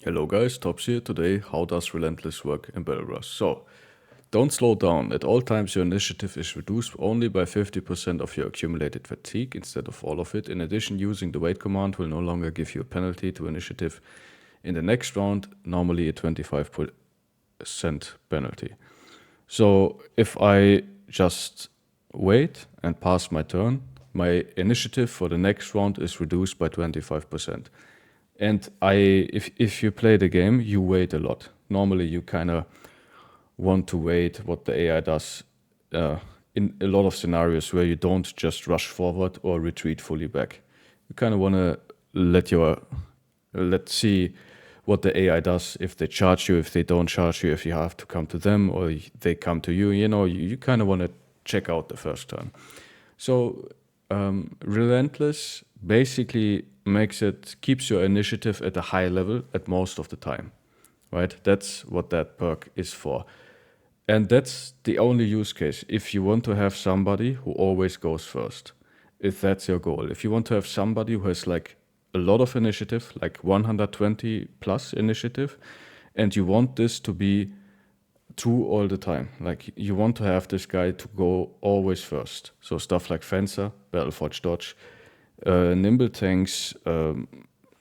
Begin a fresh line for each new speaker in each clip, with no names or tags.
Hello guys, Tops here. Today, how does Relentless work in Battle Rush? So, don't slow down. At all times your initiative is reduced only by 50% of your accumulated fatigue instead of all of it. In addition, using the wait command will no longer give you a penalty to initiative in the next round, normally a 25% penalty. So if I just wait and pass my turn, my initiative for the next round is reduced by 25%. And if you play the game, you wait a lot. Normally, you kind of want to wait what the AI does in a lot of scenarios where you don't just rush forward or retreat fully back. You kind of want to let's see what the AI does, if they charge you, if they don't charge you, if you have to come to them or they come to you. You kind of want to check out the first turn. So Relentless basically keeps your initiative at a high level at most of the time, right? That's what that perk is for. And that's the only use case. If you want to have somebody who always goes first, if that's your goal. If you want to have somebody who has like a lot of initiative, like 120 plus initiative, and you want this to be true all the time. Like you want to have this guy to go always first. So stuff like Fencer, Battleforge Dodge, nimble tanks,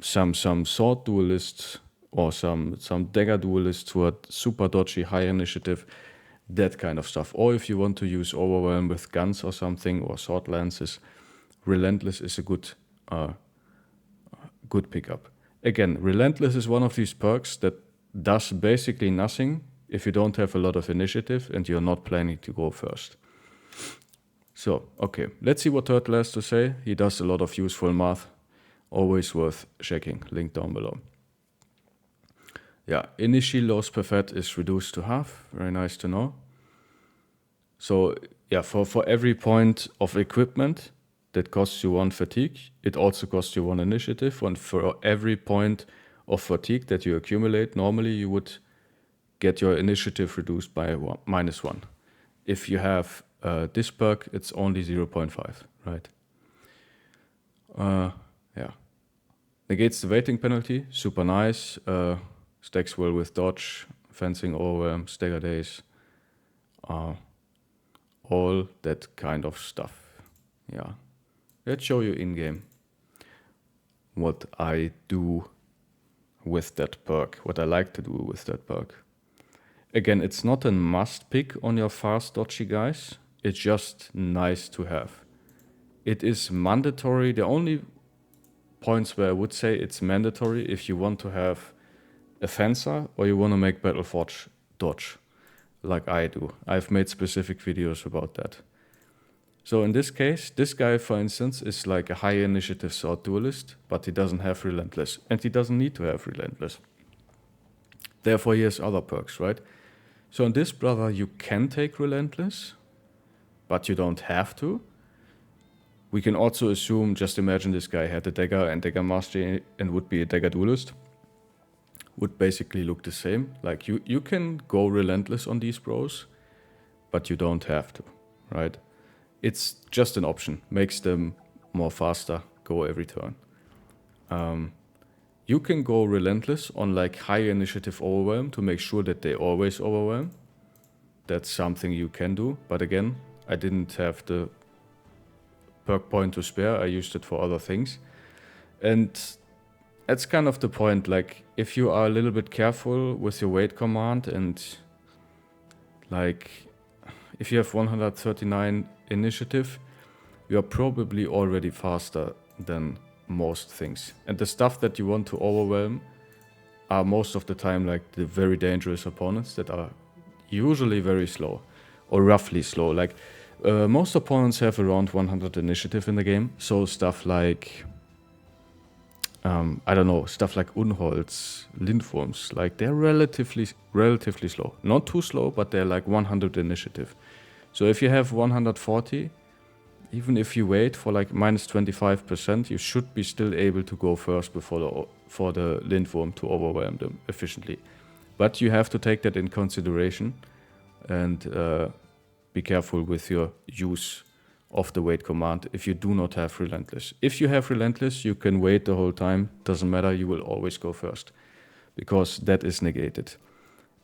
some sword duelists or some dagger duelists who are super dodgy, high initiative, that kind of stuff. Or if you want to use overwhelm with guns or something, or sword lances, Relentless is a good pickup. Again, Relentless is one of these perks that does basically nothing if you don't have a lot of initiative and you're not planning to go first. So, okay, let's see what Turtle has to say. He does a lot of useful math, always worth checking, link down below. Yeah, initial loss per fat is reduced to half, very nice to know. So, yeah, for every point of equipment that costs you 1 fatigue, it also costs you 1 initiative, and for every point of fatigue that you accumulate, normally you would get your initiative reduced by -1. If you have this perk, it's only 0.5, right? Yeah. Negates the waiting penalty, super nice. Stacks well with dodge, fencing overwhelm, stagger days, all that kind of stuff. Yeah. Let's show you in-game what I do with that perk, what I like to do with that perk. Again, it's not a must pick on your fast dodgy guys. It's just nice to have. It is mandatory. The only points where I would say it's mandatory if you want to have a fencer or you want to make Battleforge dodge, like I do. I've made specific videos about that. So in this case, this guy, for instance, is like a high initiative sword duelist, but he doesn't have Relentless, and he doesn't need to have Relentless. Therefore, he has other perks, right? So in this brother, you can take Relentless, but you don't have to. We can also assume, just imagine this guy had a dagger and dagger mastery and would be a dagger duelist. Would basically look the same. Like you can go Relentless on these bros, but you don't have to, right? It's just an option. Makes them more faster, go every turn. You can go Relentless on like high initiative overwhelm to make sure that they always overwhelm. That's something you can do. But again, I didn't have the perk point to spare. I used it for other things. And that's kind of the point. Like if you are a little bit careful with your wait command and like if you have 139 initiative, you are probably already faster than most things. And the stuff that you want to overwhelm are most of the time like the very dangerous opponents that are usually very slow or roughly slow. Like most opponents have around 100 initiative in the game. So stuff like, I don't know, stuff like Unholz, Lindworms, like they're relatively slow. Not too slow, but they're like 100 initiative. So if you have 140, even if you wait for like -25%, you should be still able to go first for the Lindworm to overwhelm them efficiently. But you have to take that in consideration and be careful with your use of the wait command if you do not have Relentless. If you have Relentless, you can wait the whole time. Doesn't matter, you will always go first. because that is negated.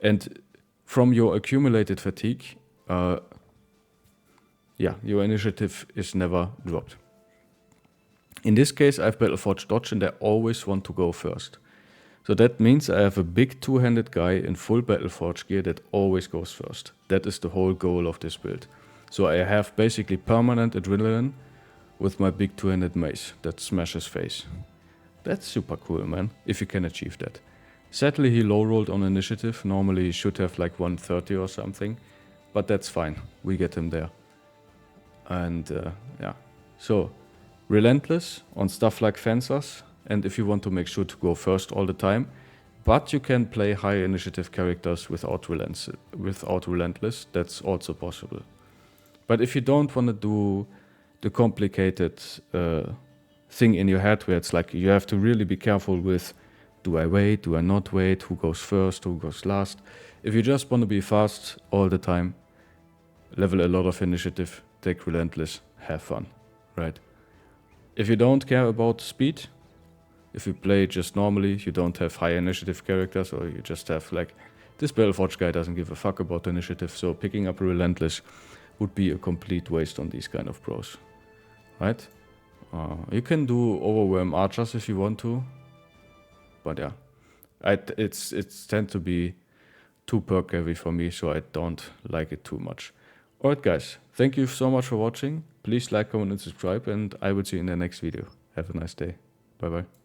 And from your accumulated fatigue, your initiative is never dropped. In this case, I have Battleforge Dodge and I always want to go first. So that means I have a big two-handed guy in full Battleforge gear that always goes first. That is the whole goal of this build. So I have basically permanent adrenaline with my big two-handed mace that smashes face. That's super cool, man, if you can achieve that. Sadly, he low-rolled on initiative. Normally he should have like 130 or something, but that's fine. We get him there. And so Relentless on stuff like Fencers, and if you want to make sure to go first all the time, but you can play high initiative characters without Relentless, that's also possible. But if you don't want to do the complicated thing in your head where it's like you have to really be careful with, do I wait, do I not wait, who goes first, who goes last. If you just want to be fast all the time, level a lot of initiative, take Relentless, have fun, right? If you don't care about speed, if you play just normally, you don't have high initiative characters, or you just have like, this Battleforge guy doesn't give a fuck about initiative, so picking up a Relentless would be a complete waste on these kind of pros, right? You can do Overwhelm Archers if you want to, but yeah, it's tend to be too perk heavy for me, so I don't like it too much. Alright guys, thank you so much for watching. Please like, comment and subscribe, and I will see you in the next video. Have a nice day. Bye bye.